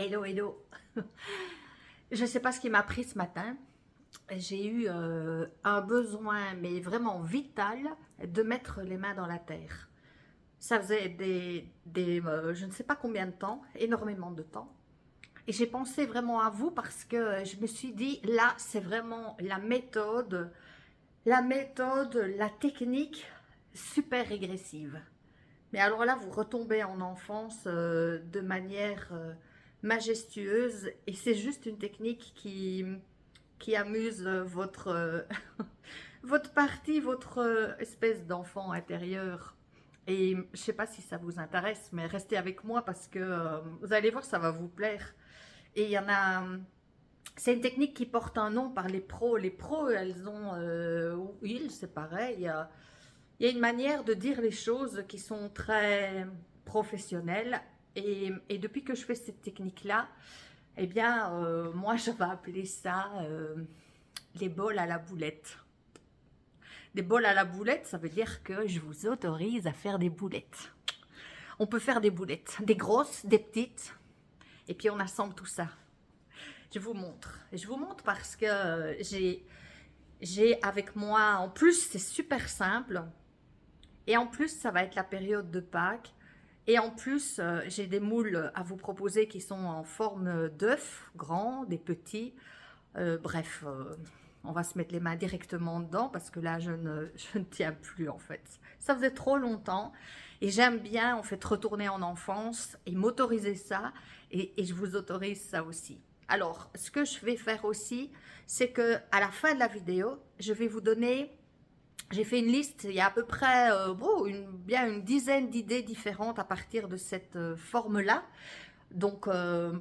Hello, hello. Je ne sais pas ce qui m'a pris ce matin. J'ai eu un besoin, mais vraiment vital, de mettre les mains dans la terre. Ça faisait je ne sais pas combien de temps, énormément de temps. Et j'ai pensé vraiment à vous parce que je me suis dit, là, c'est vraiment la technique super régressive. Mais alors là, vous retombez en enfance de manière majestueuse et c'est juste une technique qui amuse votre partie, votre espèce d'enfant intérieur. Et je ne sais pas si ça vous intéresse, mais restez avec moi parce que vous allez voir, ça va vous plaire. Et il y en a, c'est une technique qui porte un nom par les pros. Les pros, elles ont, ou ils, c'est pareil. Il y a une manière de dire les choses qui sont très professionnelles. Et depuis que je fais cette technique-là, eh bien, moi, je vais appeler ça les bols à la boulette. Des bols à la boulette, ça veut dire que je vous autorise à faire des boulettes. On peut faire des boulettes, des grosses, des petites, et puis on assemble tout ça. Je vous montre. Je vous montre parce que j'ai avec moi, en plus c'est super simple, et en plus ça va être la période de Pâques, et en plus j'ai des moules à vous proposer qui sont en forme d'œuf, grands, des petits, bref, on va se mettre les mains directement dedans parce que là, je ne tiens plus en fait. Ça faisait trop longtemps et j'aime bien en fait retourner en enfance et m'autoriser ça et je vous autorise ça aussi. Alors, ce que je vais faire aussi, c'est que à la fin de la vidéo, je vais vous donner, j'ai fait une liste, il y a à peu près bien une dizaine d'idées différentes à partir de cette forme-là. Donc,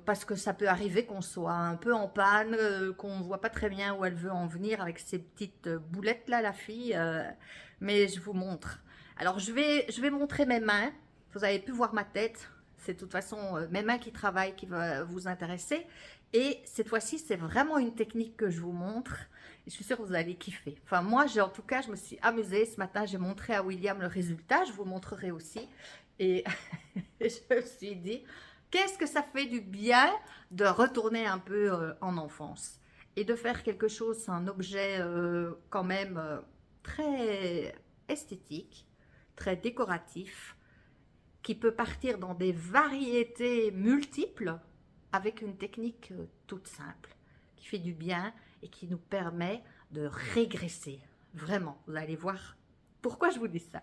parce que ça peut arriver qu'on soit un peu en panne, qu'on ne voit pas très bien où elle veut en venir avec ces petites boulettes là, la fille. Mais je vous montre. Alors, je vais montrer mes mains. Vous avez pu voir ma tête. C'est de toute façon mes mains qui travaillent qui va vous intéresser. Et cette fois-ci, c'est vraiment une technique que je vous montre. Et je suis sûre que vous allez kiffer. Enfin, moi, en tout cas, je me suis amusée. Ce matin, j'ai montré à William le résultat. Je vous montrerai aussi. Et je me suis dit, qu'est-ce que ça fait du bien de retourner un peu en enfance et de faire quelque chose, un objet quand même très esthétique, très décoratif, qui peut partir dans des variétés multiples avec une technique toute simple, qui fait du bien et qui nous permet de régresser. Vraiment, vous allez voir pourquoi je vous dis ça.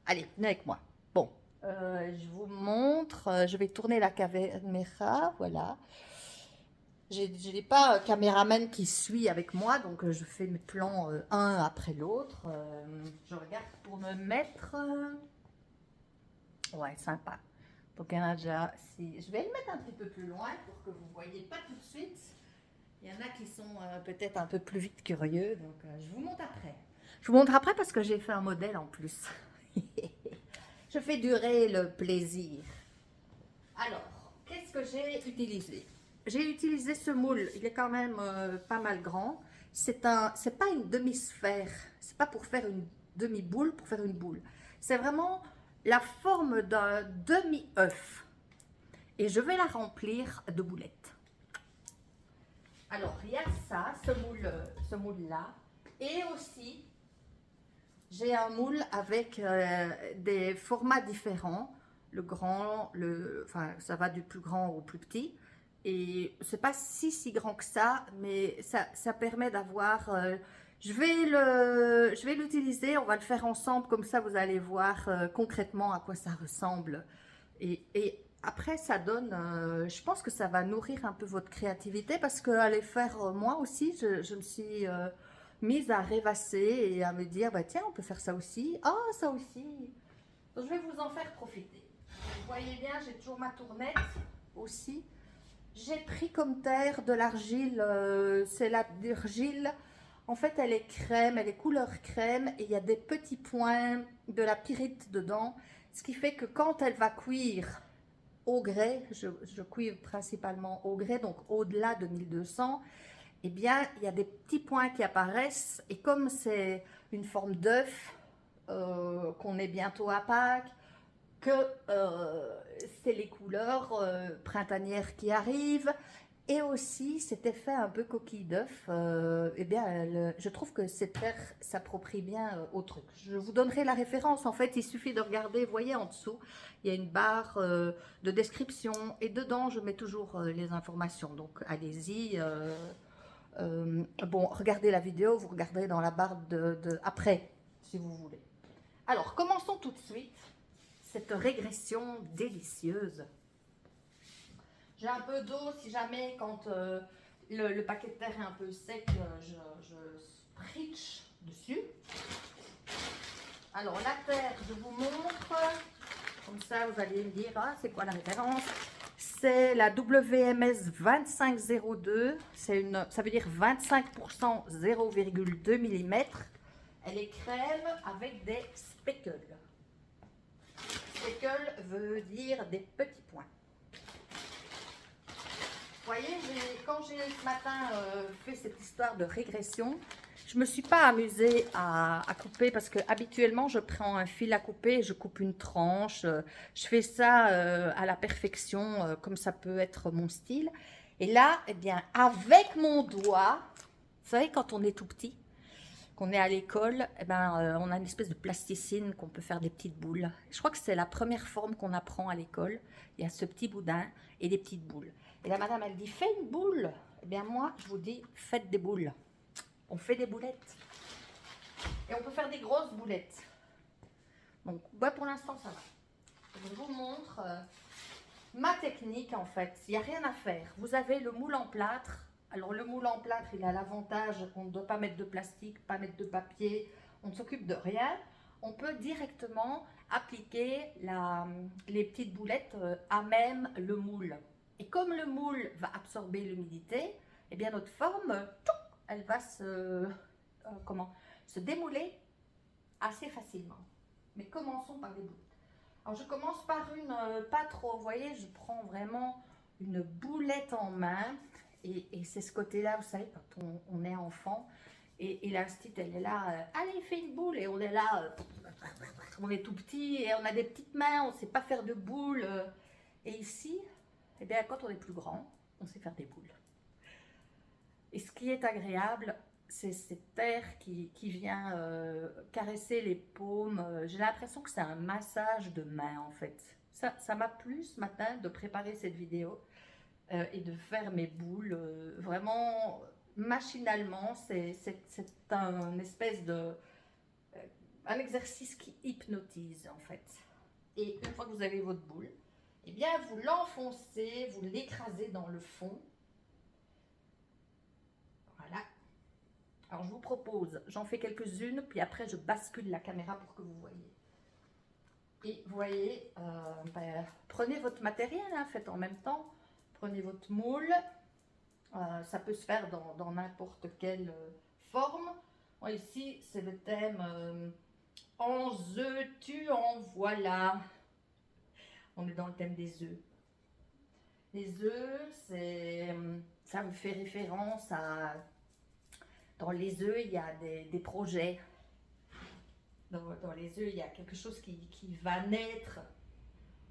Allez, venez avec moi. Bon, je vous montre, je vais tourner la caméra, voilà. Je n'ai pas un caméraman qui suit avec moi, donc je fais mes plans un après l'autre. Je regarde pour me mettre. Ouais, sympa. Donc il y en a déjà. Si... Je vais le mettre un petit peu plus loin pour que vous ne voyez pas tout de suite. Il y en a qui sont peut-être un peu plus vite curieux, donc je vous montre après. Je vous montre après parce que j'ai fait un modèle en plus. Je fais durer le plaisir. Alors, qu'est-ce que j'ai utilisé? J'ai utilisé ce moule, il est quand même pas mal grand. C'est pas une demi-sphère, c'est pas pour faire une demi-boule, pour faire une boule. C'est vraiment la forme d'un demi-œuf. Et je vais la remplir de boulettes. Alors, il y a ça, ce moule-là. Et aussi, j'ai un moule avec des formats différents. Le grand, enfin, ça va du plus grand au plus petit. Et c'est pas si grand que ça, mais ça permet d'avoir. Je vais l'utiliser, on va le faire ensemble, comme ça vous allez voir concrètement à quoi ça ressemble. Et après, ça donne. Je pense que ça va nourrir un peu votre créativité parce qu'à les faire moi aussi, je me suis mise à rêvasser et à me dire bah tiens, on peut faire ça aussi. Ah, ça aussi. Donc, je vais vous en faire profiter. Vous voyez bien, j'ai toujours ma tournette aussi. J'ai pris comme terre de l'argile, c'est l'argile, en fait elle est crème, elle est couleur crème et il y a des petits points de la pyrite dedans, ce qui fait que quand elle va cuire au grès, je cuis principalement au grès, donc au-delà de 1200, eh bien il y a des petits points qui apparaissent et comme c'est une forme d'œuf, qu'on est bientôt à Pâques, que c'est les couleurs printanières qui arrivent. Et aussi cet effet un peu coquille d'œuf, eh bien, je trouve que cette terre s'approprie bien au truc. Je vous donnerai la référence, en fait, il suffit de regarder, vous voyez en dessous, il y a une barre de description, et dedans, je mets toujours les informations, donc allez-y. Bon, regardez la vidéo, vous regarderez dans la barre après, si vous voulez. Alors, commençons tout de suite cette régression délicieuse. J'ai un peu d'eau si jamais, quand le paquet de terre est un peu sec, je spritch dessus. Alors la terre, je vous montre, comme ça vous allez me dire, ah, c'est quoi la référence? C'est la WMS 2502, ça veut dire 25% 0,2 mm. Elle est crème avec des speckles. Speckle veut dire des petits points. Vous voyez, quand j'ai ce matin fait cette histoire de régression, je ne me suis pas amusée à couper parce que habituellement je prends un fil à couper, je coupe une tranche, je fais ça à la perfection comme ça peut être mon style. Et là, eh bien, avec mon doigt, vous savez quand on est tout petit, qu'on est à l'école, eh ben, on a une espèce de plasticine qu'on peut faire des petites boules. Je crois que c'est la première forme qu'on apprend à l'école. Il y a ce petit boudin et des petites boules. Et la madame, elle dit, fais une boule. Eh bien, moi, je vous dis, faites des boules. On fait des boulettes. Et on peut faire des grosses boulettes. Donc, bah, pour l'instant, ça va. Je vous montre ma technique, en fait. Il n'y a rien à faire. Vous avez le moule en plâtre. Alors, le moule en plâtre, il a l'avantage qu'on ne doit pas mettre de plastique, pas mettre de papier. On ne s'occupe de rien. On peut directement appliquer les petites boulettes à même le moule. Et comme le moule va absorber l'humidité, eh bien notre forme, elle va se démouler assez facilement. Mais commençons par les boulettes. Alors je commence par une, pas trop, vous voyez, je prends vraiment une boulette en main. Et c'est ce côté-là, vous savez, quand on est enfant, et l'instit, elle est là, allez, fais une boule, et on est là, on est tout petit, et on a des petites mains, on ne sait pas faire de boules. Et ici, eh bien, quand on est plus grand, on sait faire des boules. Et ce qui est agréable, c'est cette terre qui vient caresser les paumes. J'ai l'impression que c'est un massage de main, en fait. Ça m'a plu ce matin de préparer cette vidéo et de faire mes boules vraiment machinalement. C'est un espèce de... un exercice qui hypnotise, en fait. Et une fois que vous avez votre boule, eh bien, vous l'enfoncez, vous l'écrasez dans le fond. Voilà. Alors, je vous propose, j'en fais quelques-unes, puis après, je bascule la caméra pour que vous voyez. Et vous voyez, prenez votre matériel, hein, faites en même temps. Prenez votre moule. Ça peut se faire dans n'importe quelle forme. Bon, ici, c'est le thème en œufs, tu en voilà. On est dans le thème des œufs. Les œufs, ça me fait référence à... Dans les œufs, il y a des projets. Dans les œufs, il y a quelque chose qui va naître.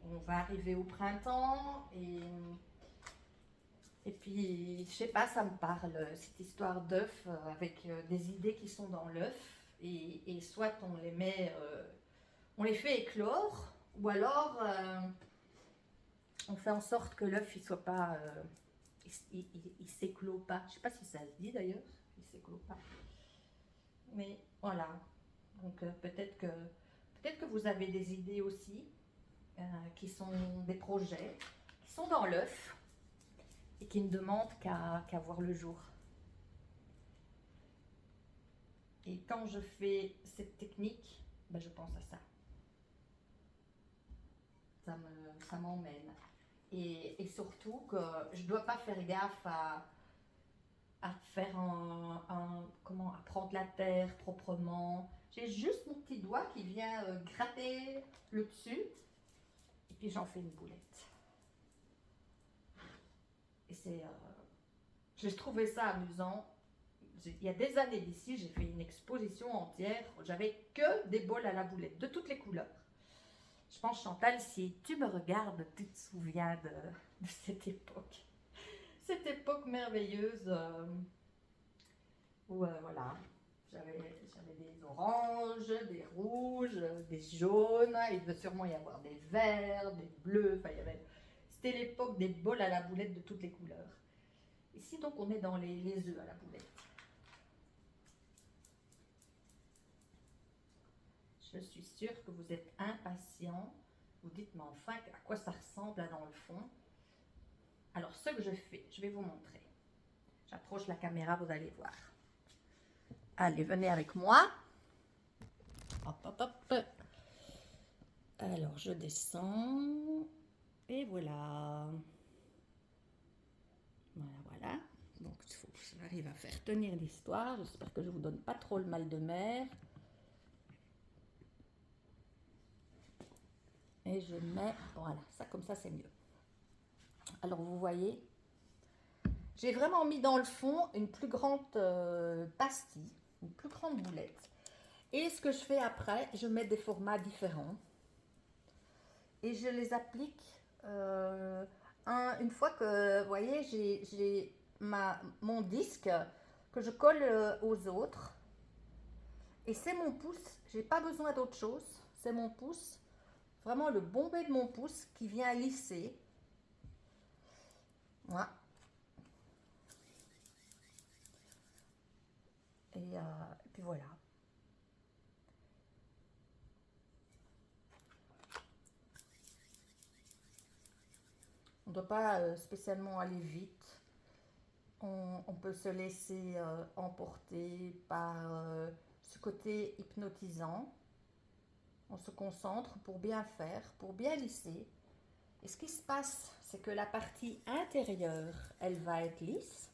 On va arriver au printemps et puis, je sais pas, ça me parle, cette histoire d'œuf avec des idées qui sont dans l'œuf. Et soit on les met, on les fait éclore, ou alors on fait en sorte que l'œuf il soit pas, il s'éclot pas. Je sais pas si ça se dit d'ailleurs, il s'éclot pas. Mais voilà. Donc peut-être que vous avez des idées aussi qui sont des projets qui sont dans l'œuf et qui ne demandent qu'à voir le jour. Et quand je fais cette technique, ben je pense à ça. Ça m'emmène. Et surtout que je ne dois pas faire gaffe à faire à prendre la terre proprement. J'ai juste mon petit doigt qui vient gratter le dessus. Et puis j'en fais une boulette. Et j'ai trouvé ça amusant. Il y a des années d'ici, j'ai fait une exposition entière. J'avais que des bols à la boulette, de toutes les couleurs. Je pense, Chantal, si tu me regardes, tu te souviens de cette époque. Cette époque merveilleuse où, voilà, j'avais des oranges, des rouges, des jaunes. Il devait sûrement y avoir des verts, des bleus. Enfin, c'était l'époque des bols à la boulette de toutes les couleurs. Ici, donc, on est dans les œufs à la boulette. Je suis sûre que vous êtes impatients. Vous dites, mais enfin, à quoi ça ressemble là dans le fond? Alors, ce que je fais, je vais vous montrer. J'approche la caméra, vous allez voir. Allez, venez avec moi. Hop, hop, hop. Alors, je descends. Et voilà. Voilà, voilà. Donc, il faut que j'arrive à faire tenir l'histoire. J'espère que je ne vous donne pas trop le mal de mer. Et je mets, voilà, ça comme ça c'est mieux. Alors vous voyez, j'ai vraiment mis dans le fond une plus grande pastille, une plus grande boulette. Et ce que je fais après, je mets des formats différents. Et je les applique une fois que, vous voyez, j'ai mon disque que je colle aux autres. Et c'est mon pouce, j'ai pas besoin d'autre chose, c'est mon pouce. Vraiment le bombé de mon pouce qui vient lisser. Voilà. Et puis voilà. On ne doit pas spécialement aller vite. On peut se laisser emporter par ce côté hypnotisant. On se concentre pour bien faire, pour bien lisser. Et ce qui se passe, c'est que la partie intérieure, elle va être lisse.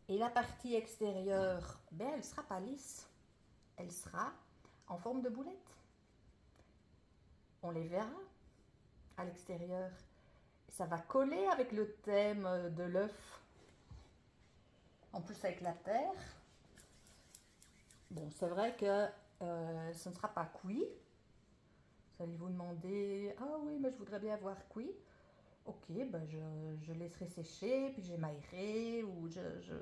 Et la partie extérieure, ben, elle ne sera pas lisse. Elle sera en forme de boulette. On les verra à l'extérieur. Ça va coller avec le thème de l'œuf. En plus avec la terre. Bon, c'est vrai que ce ne sera pas cuit. Vous allez vous demander, ah oui, mais je voudrais bien avoir cuit. Ok, ben je laisserai sécher, puis j'émaillerai, ou je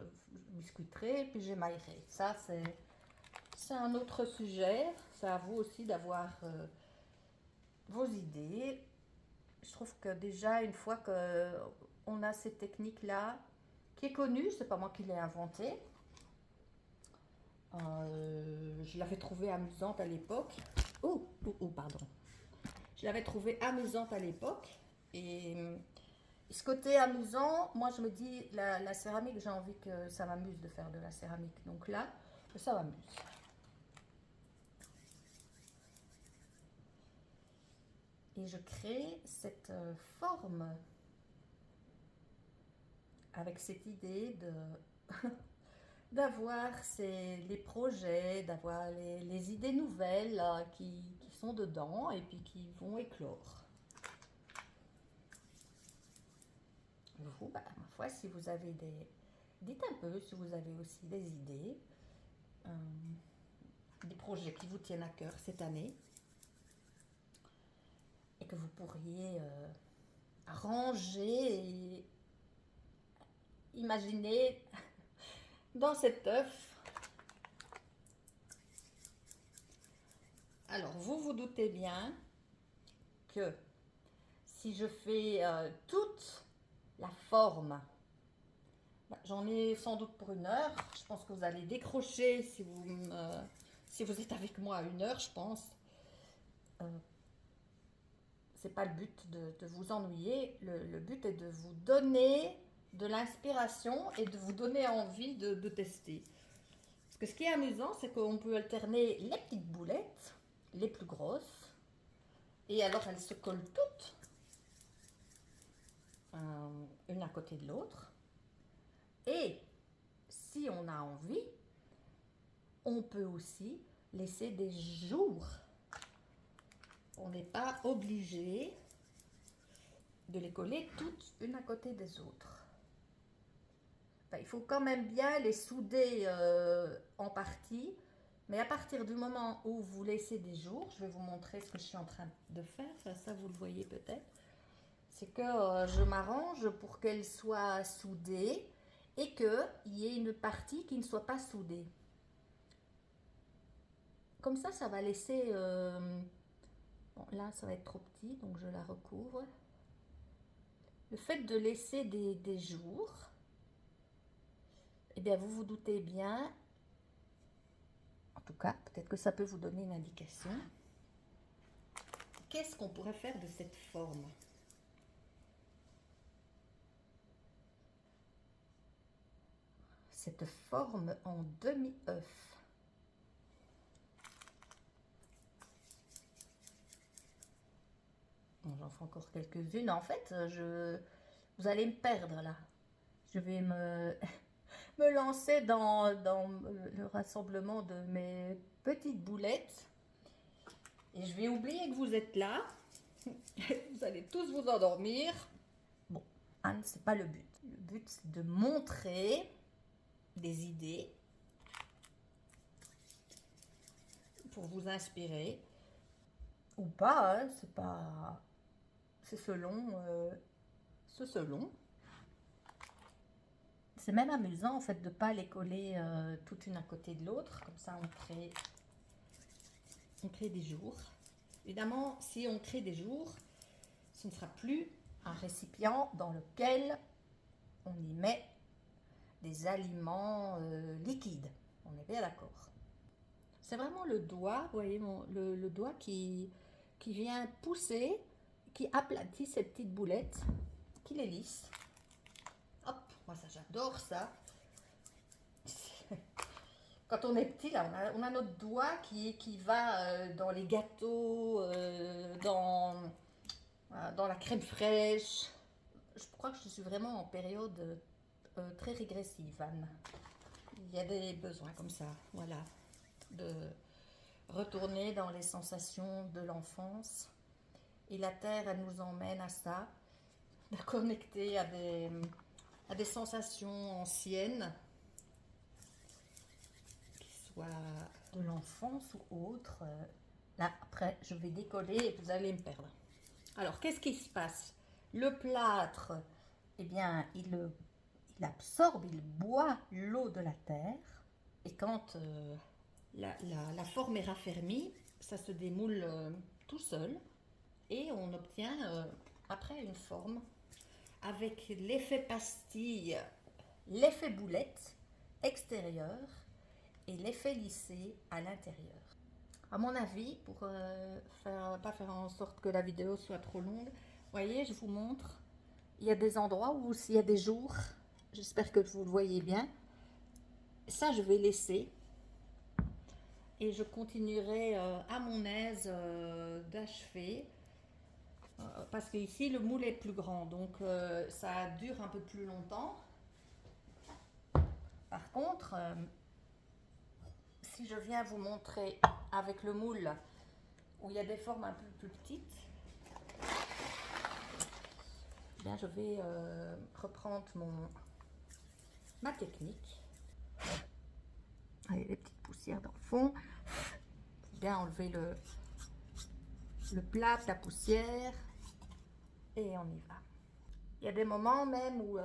biscuiterai, puis j'émaillerai. Ça, c'est un autre sujet. C'est à vous aussi d'avoir vos idées. Je trouve que déjà, une fois qu'on a cette technique-là, qui est connue, c'est pas moi qui l'ai inventée. Je l'avais trouvée amusante à l'époque. Oh, pardon. Je l'avais trouvée amusante à l'époque. Et ce côté amusant, moi je me dis, la céramique, j'ai envie que ça m'amuse de faire de la céramique. Donc là, ça m'amuse. Et je crée cette forme avec cette idée d'avoir les projets, d'avoir les idées nouvelles qui sont dedans et puis qui vont éclore. Vous, bah, ma foi, si vous avez dites un peu si vous avez aussi des idées, des projets qui vous tiennent à cœur cette année et que vous pourriez ranger et imaginer dans cet œuf. Alors, vous vous doutez bien que si je fais toute la forme, j'en ai sans doute pour 1 heure. Je pense que vous allez décrocher si vous êtes avec moi à 1 heure, je pense. C'est pas le but de vous ennuyer. Le but est de vous donner de l'inspiration et de vous donner envie de tester. Parce que ce qui est amusant, c'est qu'on peut alterner les petites boulettes, les plus grosses, et alors elles se collent toutes, une à côté de l'autre. Et si on a envie, on peut aussi laisser des jours. On n'est pas obligé de les coller toutes une à côté des autres. Enfin, il faut quand même bien les souder en partie Mais à partir du moment où vous laissez des jours, je vais vous montrer ce que je suis en train de faire. Enfin, ça, vous le voyez peut-être. C'est que je m'arrange pour qu'elle soit soudée et qu'il y ait une partie qui ne soit pas soudée. Comme ça va laisser... bon, là, ça va être trop petit, donc je la recouvre. Le fait de laisser des jours, eh bien, vous vous doutez bien, en tout cas, peut-être que ça peut vous donner une indication. Qu'est-ce qu'on pourrait faire de cette forme? Cette forme en demi-œuf. Bon, j'en fais encore quelques-unes. En fait, vous allez me perdre là. Je vais me lancer dans le rassemblement de mes petites boulettes. Et je vais oublier que vous êtes là. Vous allez tous vous endormir. Bon, Anne, c'est pas le but. Le but, c'est de montrer des idées pour vous inspirer. Ou pas, hein, c'est pas... C'est selon... C'est même amusant en fait de ne pas les coller toutes une à côté de l'autre. Comme ça, on crée des jours. Évidemment, si on crée des jours, ce ne sera plus un récipient dans lequel on y met des aliments liquides. On est bien d'accord. C'est vraiment le doigt, vous voyez, le doigt qui vient pousser, qui aplatit ces petites boulettes, qui les lisse. Hop, moi ça j'adore ça. Quand on est petit, là, on a notre doigt qui va dans les gâteaux, dans la crème fraîche. Je crois que je suis vraiment en période très régressive, Anne. Il y a des besoins comme ça, voilà, de retourner dans les sensations de l'enfance. Et la Terre, elle nous emmène à ça, de connecter à des sensations anciennes, qui soient de l'enfance ou autres. Là, après, je vais décoller et vous allez me perdre. Alors, qu'est-ce qui se passe? Le plâtre, eh bien, il absorbe, il boit l'eau de la terre. Et quand la forme est raffermie, ça se démoule tout seul. Et on obtient après une forme avec l'effet pastille, l'effet boulette extérieur et l'effet lissé à l'intérieur. À mon avis, pour pas faire en sorte que la vidéo soit trop longue, vous voyez, je vous montre, il y a des endroits où s'il y a des jours, j'espère que vous le voyez bien, ça je vais laisser et je continuerai à mon aise d'achever parce qu'ici le moule est plus grand, donc ça dure un peu plus longtemps. Par contre, si je viens vous montrer avec le moule où il y a des formes un peu plus petites, eh bien je vais reprendre ma technique. Allez, les petites poussières dans le fond. Bien enlever le plâtre, la poussière et on y va. Il y a des moments même où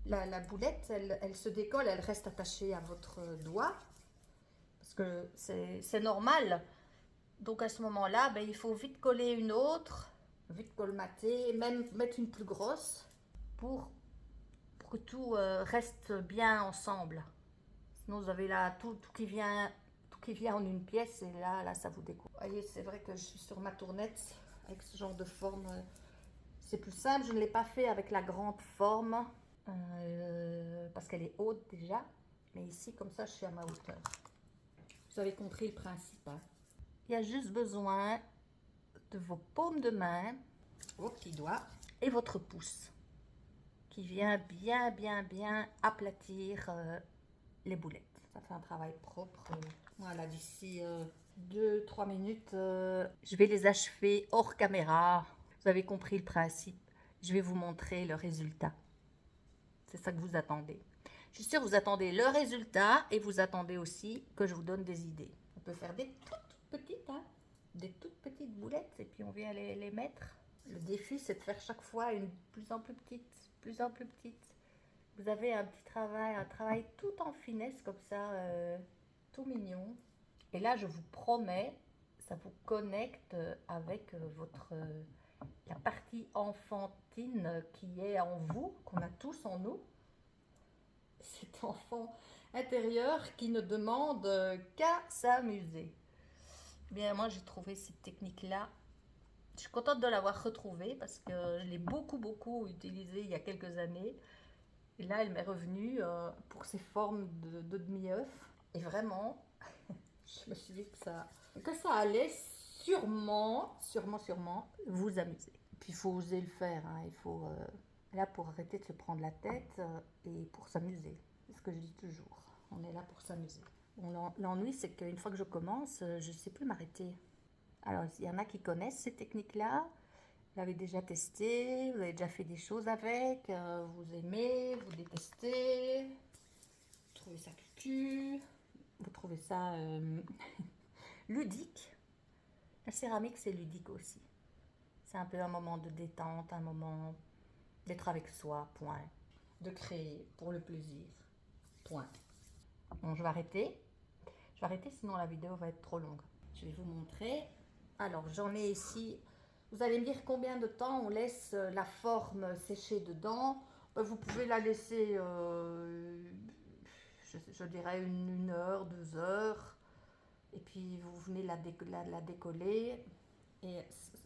la boulette, elle se décolle, elle reste attachée à votre doigt parce que c'est normal. Donc à ce moment-là, ben, il faut vite coller une autre, vite colmater, même mettre une plus grosse pour que tout reste bien ensemble. Sinon vous avez là tout qui vient en une pièce et là ça vous découpe. Vous voyez, c'est vrai que je suis sur ma tournette avec ce genre de forme. C'est plus simple, je ne l'ai pas fait avec la grande forme parce qu'elle est haute déjà. Mais ici, comme ça, je suis à ma hauteur. Vous avez compris le principe. Hein? Il y a juste besoin de vos paumes de main, vos petits doigts et votre pouce qui vient bien aplatir les boulettes. Ça fait un travail propre. Voilà, d'ici 2-3 minutes, je vais les achever hors caméra. Vous avez compris le principe. Je vais vous montrer le résultat. C'est ça que vous attendez. Je suis sûre que vous attendez le résultat et vous attendez aussi que je vous donne des idées. On peut faire des toutes petites, hein, des toutes petites boulettes et puis on vient les mettre. Le défi, c'est de faire chaque fois une plus en plus petite, plus en plus petite. Vous avez un petit travail, un travail tout en finesse comme ça, tout mignon. Et là, je vous promets, ça vous connecte avec la partie enfantine qui est en vous, qu'on a tous en nous. Cet enfant intérieur qui ne demande qu'à s'amuser. Bien, moi, j'ai trouvé cette technique-là. Je suis contente de l'avoir retrouvée parce que je l'ai beaucoup utilisée il y a quelques années. Et là, elle m'est revenue pour ses formes de demi-œuf. Et vraiment, je me suis dit que ça allait sûrement vous amuser. Puis il faut oser le faire. Hein. Il faut, là, pour arrêter de se prendre la tête et pour s'amuser. C'est ce que je dis toujours. On est là pour s'amuser. Bon, l'ennui, c'est qu'une fois que je commence, je ne sais plus m'arrêter. Alors, il y en a qui connaissent ces techniques-là. Vous l'avez déjà testé, vous avez déjà fait des choses avec, vous aimez, vous détestez, vous trouvez ça cucu, vous trouvez ça ludique. La céramique, c'est ludique aussi. C'est un peu un moment de détente, un moment d'être avec soi, point. De créer pour le plaisir, point. Bon, je vais arrêter. Sinon la vidéo va être trop longue. Je vais vous montrer. Alors, j'en ai ici. Vous allez me dire combien de temps on laisse la forme sécher dedans. Vous pouvez la laisser, je dirais, 1 heure, 2 heures. Et puis, vous venez la décoller. Et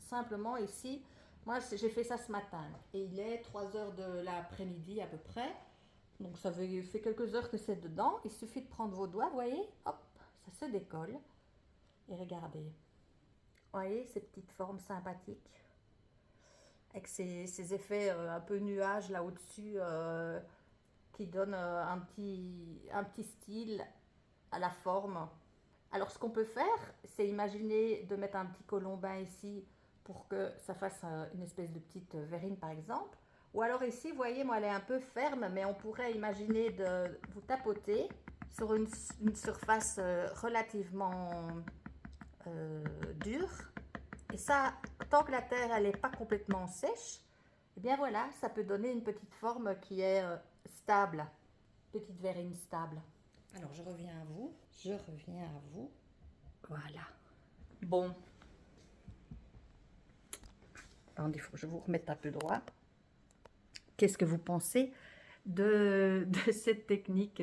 simplement, ici, moi, j'ai fait ça ce matin. Et il est 3 heures de l'après-midi à peu près. Donc, ça fait quelques heures que c'est dedans. Il suffit de prendre vos doigts, vous voyez. Hop, ça se décolle. Et regardez. Vous voyez ces petites formes sympathiques avec ces effets un peu nuages là au-dessus qui donnent un petit style à la forme. Alors ce qu'on peut faire, c'est imaginer de mettre un petit colombin ici pour que ça fasse une espèce de petite verrine par exemple. Ou alors ici, vous voyez, moi elle est un peu ferme, mais on pourrait imaginer de vous tapoter sur une surface relativement dure. Et ça, tant que la terre elle n'est pas complètement sèche, et bien voilà, ça peut donner une petite forme qui est stable, petite verrine stable. Alors je reviens à vous, voilà. Bon, attendez, il faut que je vous remette un peu droit. Qu'est-ce que vous pensez de cette technique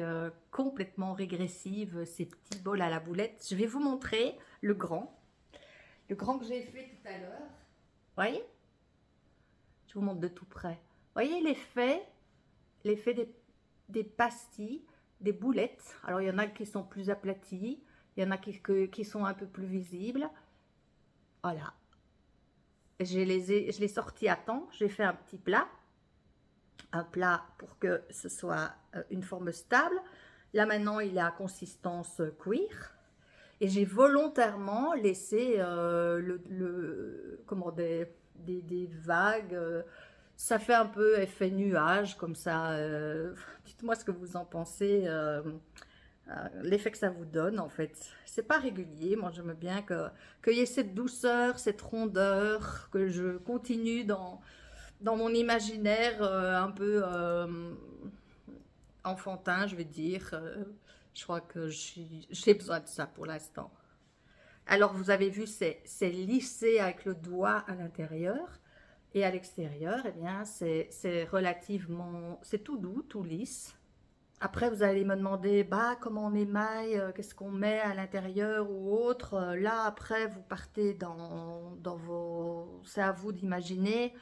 complètement régressive, ces petits bols à la boulette? Je vais vous montrer le grand que j'ai fait tout à l'heure. Voyez? Je vous montre de tout près. Voyez l'effet des pastilles, des boulettes. Alors il y en a qui sont plus aplaties, il y en a qui sont un peu plus visibles. Voilà. Je l'ai sorti à temps. J'ai fait un petit plat. Un plat pour que ce soit une forme stable. Là maintenant il est à consistance cuir. Et j'ai volontairement laissé des vagues. Ça fait un peu effet nuage comme ça. Dites-moi ce que vous en pensez. L'effet que ça vous donne en fait. C'est pas régulier. Moi j'aime bien qu'il y ait cette douceur, cette rondeur, que je continue dans mon imaginaire un peu enfantin, je vais dire. Je crois que j'ai besoin de ça pour l'instant. Alors, vous avez vu, c'est lissé avec le doigt à l'intérieur. Et à l'extérieur, eh bien, c'est relativement... C'est tout doux, tout lisse. Après, vous allez me demander, bah, comment on émaille, qu'est-ce qu'on met à l'intérieur ou autre. Là, après, vous partez dans vos... C'est à vous d'imaginer.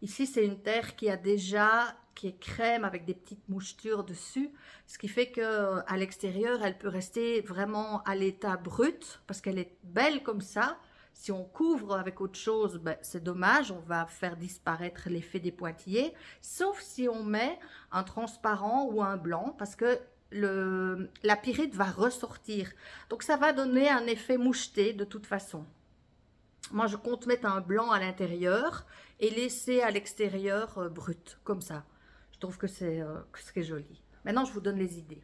Ici, c'est une terre qui est crème avec des petites mouchetures dessus, ce qui fait que à l'extérieur, elle peut rester vraiment à l'état brut parce qu'elle est belle comme ça. Si on couvre avec autre chose, ben, c'est dommage, on va faire disparaître l'effet des pointillés, sauf si on met un transparent ou un blanc parce que la pyrite va ressortir. Donc ça va donner un effet moucheté de toute façon. Moi, je compte mettre un blanc à l'intérieur et laisser à l'extérieur brut, comme ça. Je trouve que c'est joli. Maintenant, je vous donne les idées.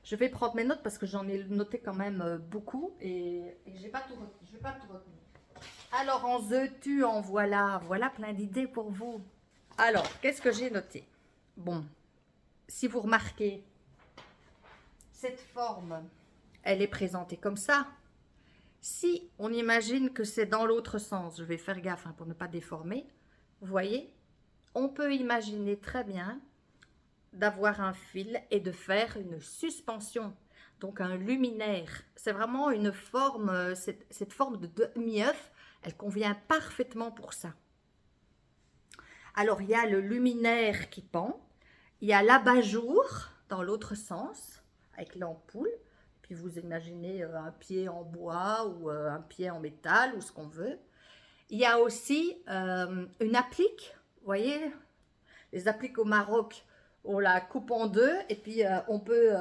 Je vais prendre mes notes parce que j'en ai noté quand même beaucoup et j'ai pas tout retenu. Je vais pas tout retenir. Alors, en veux-tu, en voilà. Voilà plein d'idées pour vous. Alors, qu'est-ce que j'ai noté? Bon, si vous remarquez, cette forme, elle est présentée comme ça. Si on imagine que c'est dans l'autre sens, je vais faire gaffe hein, pour ne pas déformer, vous voyez, on peut imaginer très bien d'avoir un fil et de faire une suspension, donc un luminaire. C'est vraiment une forme, cette forme de demi-œuf, elle convient parfaitement pour ça. Alors, il y a le luminaire qui pend, il y a l'abat-jour dans l'autre sens, avec l'ampoule, puis vous imaginez un pied en bois ou un pied en métal ou ce qu'on veut. Il y a aussi une applique, vous voyez, les appliques au Maroc, on la coupe en deux et puis on peut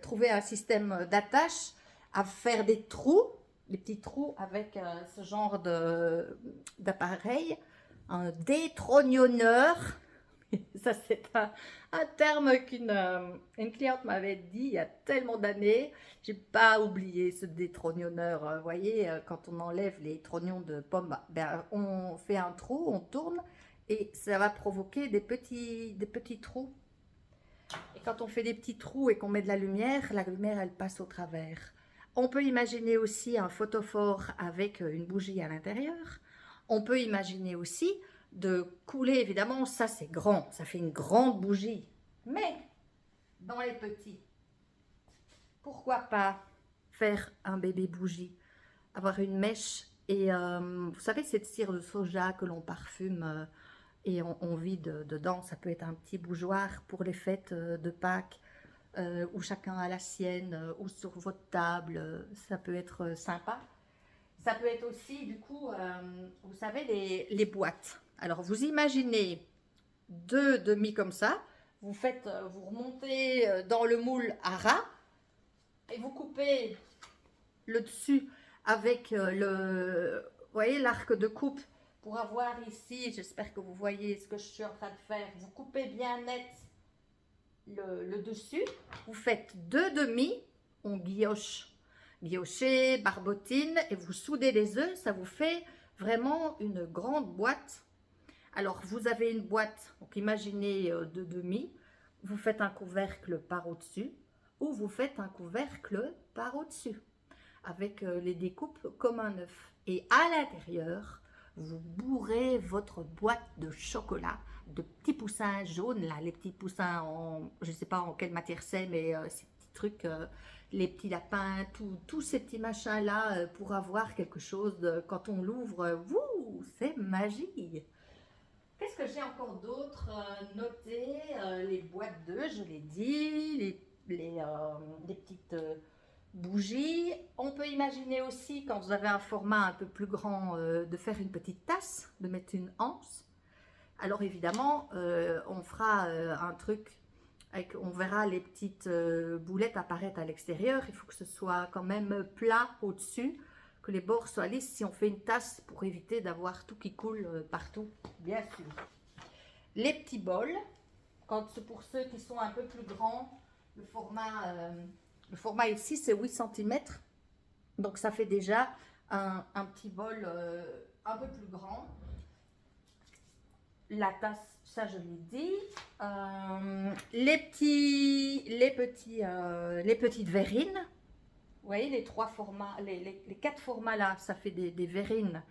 trouver un système d'attache à faire des trous, des petits trous avec ce genre d'appareil, un détrognonneur. Ça, c'est un terme une cliente m'avait dit il y a tellement d'années. J'ai pas oublié ce détrognonneur. Vous voyez, quand on enlève les trognons de pommes, ben, on fait un trou, on tourne et ça va provoquer des petits trous. Et quand on fait des petits trous et qu'on met de la lumière elle passe au travers. On peut imaginer aussi un photophore avec une bougie à l'intérieur. On peut imaginer aussi de couler, évidemment, ça c'est grand, ça fait une grande bougie. Mais dans les petits, pourquoi pas faire un bébé bougie, avoir une mèche et vous savez cette cire de soja que l'on parfume et on vide dedans, ça peut être un petit bougeoir pour les fêtes de Pâques où chacun a la sienne ou sur votre table, ça peut être sympa. Ça peut être aussi, du coup, vous savez, les boîtes. Alors, vous imaginez deux demi comme ça. Vous remontez dans le moule à ras et vous coupez le dessus avec vous voyez, l'arc de coupe pour avoir ici, j'espère que vous voyez ce que je suis en train de faire. Vous coupez bien net le dessus. Vous faites deux demi, on guillocher, barbotine et vous soudez les œufs, ça vous fait vraiment une grande boîte. Alors vous avez une boîte, donc imaginez deux demi, vous faites un couvercle par au-dessus ou vous faites un couvercle par au-dessus avec les découpes comme un œuf. Et à l'intérieur, vous bourrez votre boîte de chocolat, de petits poussins jaunes, là, les petits poussins en, je ne sais pas en quelle matière c'est, mais ces petits trucs, les petits lapins, tous ces petits machins-là, pour avoir quelque chose, quand on l'ouvre, c'est magie. Qu'est-ce que j'ai encore d'autre noté? Les boîtes d'œufs, je l'ai dit, les petites bougies. On peut imaginer aussi, quand vous avez un format un peu plus grand, de faire une petite tasse, de mettre une anse. Alors évidemment, on fera un truc, on verra les petites boulettes apparaître à l'extérieur. Il faut que ce soit quand même plat au-dessus, que les bords soient lisses si on fait une tasse pour éviter d'avoir tout qui coule partout, bien sûr. Les petits bols, pour ceux qui sont un peu plus grands, le format ici c'est 8 cm, donc ça fait déjà un petit bol un peu plus grand. La tasse, ça je l'ai dit. Les petites verrines. Vous voyez les trois formats, les quatre formats là, ça fait des verrines.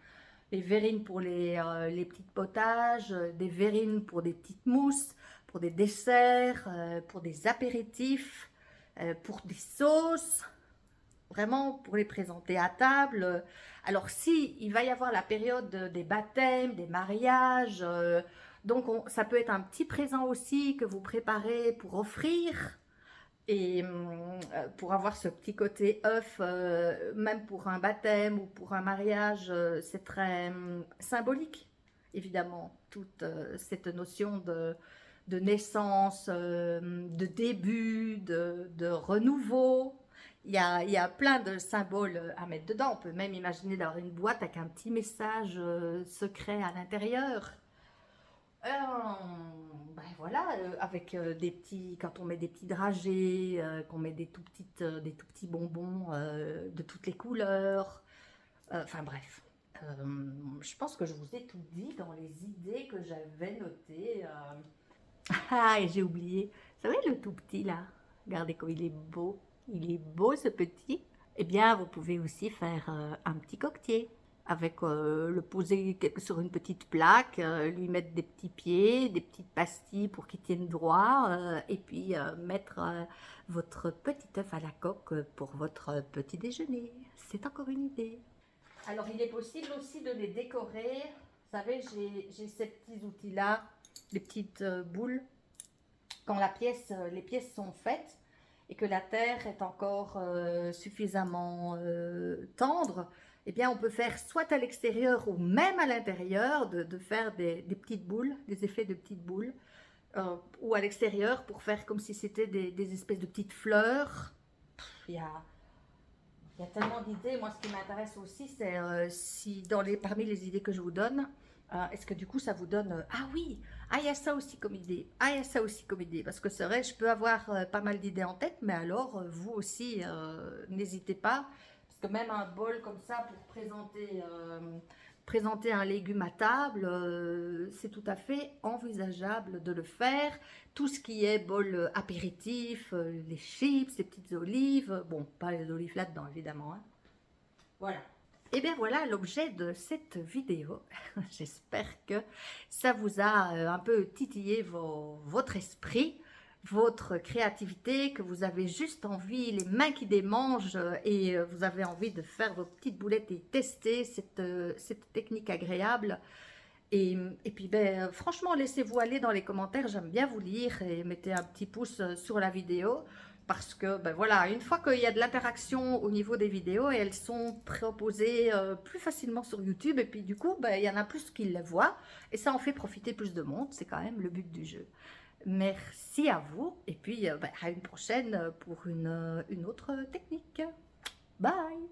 Les verrines pour les petites potages, des verrines pour des petites mousses, pour des desserts, pour des apéritifs, pour des sauces. Vraiment pour les présenter à table. Alors si il va y avoir la période des baptêmes, des mariages, donc ça peut être un petit présent aussi que vous préparez pour offrir et pour avoir ce petit côté œuf, même pour un baptême ou pour un mariage, c'est très symbolique évidemment, toute cette notion de naissance, de début, de renouveau. Il y a plein de symboles à mettre dedans. On peut même imaginer d'avoir une boîte avec un petit message secret à l'intérieur. Ben voilà, avec des petits, quand on met des petits dragées, qu'on met des tout petits bonbons de toutes les couleurs. Enfin bref, je pense que je vous ai tout dit dans les idées que j'avais notées. Ah, et j'ai oublié. Vous savez le tout petit là? Regardez comme il est beau. Il est beau ce petit. Eh bien, vous pouvez aussi faire un petit coquetier avec le poser sur une petite plaque, lui mettre des petits pieds, des petites pastilles pour qu'il tienne droit, et puis mettre votre petit œuf à la coque pour votre petit déjeuner. C'est encore une idée. Alors, il est possible aussi de les décorer. Vous savez, j'ai ces petits outils-là, des petites boules. Quand les pièces sont faites et que la terre est encore suffisamment tendre, eh bien, on peut faire soit à l'extérieur ou même à l'intérieur, de faire des petites boules, des effets de petites boules, ou à l'extérieur pour faire comme si c'était des espèces de petites fleurs. Il y a, il y a tellement d'idées. Moi, ce qui m'intéresse aussi, c'est si parmi les idées que je vous donne, est-ce que du coup, ça vous donne ah oui, ah, il y a ça aussi comme idée, ah, il y a ça aussi comme idée. Parce que c'est vrai, je peux avoir pas mal d'idées en tête, mais alors, vous aussi, n'hésitez pas. Parce que même un bol comme ça pour présenter un légume à table, c'est tout à fait envisageable de le faire. Tout ce qui est bol apéritif, les chips, les petites olives, bon, pas les olives là-dedans évidemment, hein. Voilà. Et bien voilà l'objet de cette vidéo. J'espère que ça vous a un peu titillé votre esprit, votre créativité, que vous avez juste envie, les mains qui démangent, et vous avez envie de faire vos petites boulettes et tester cette technique agréable. Et puis, ben, franchement, laissez-vous aller dans les commentaires, j'aime bien vous lire, et mettez un petit pouce sur la vidéo. Parce que, ben voilà, une fois qu'il y a de l'interaction au niveau des vidéos, elles sont proposées plus facilement sur YouTube. Et puis, du coup, ben, il y en a plus qui les voient. Et ça en fait profiter plus de monde. C'est quand même le but du jeu. Merci à vous. Et puis, ben, à une prochaine pour une autre technique. Bye!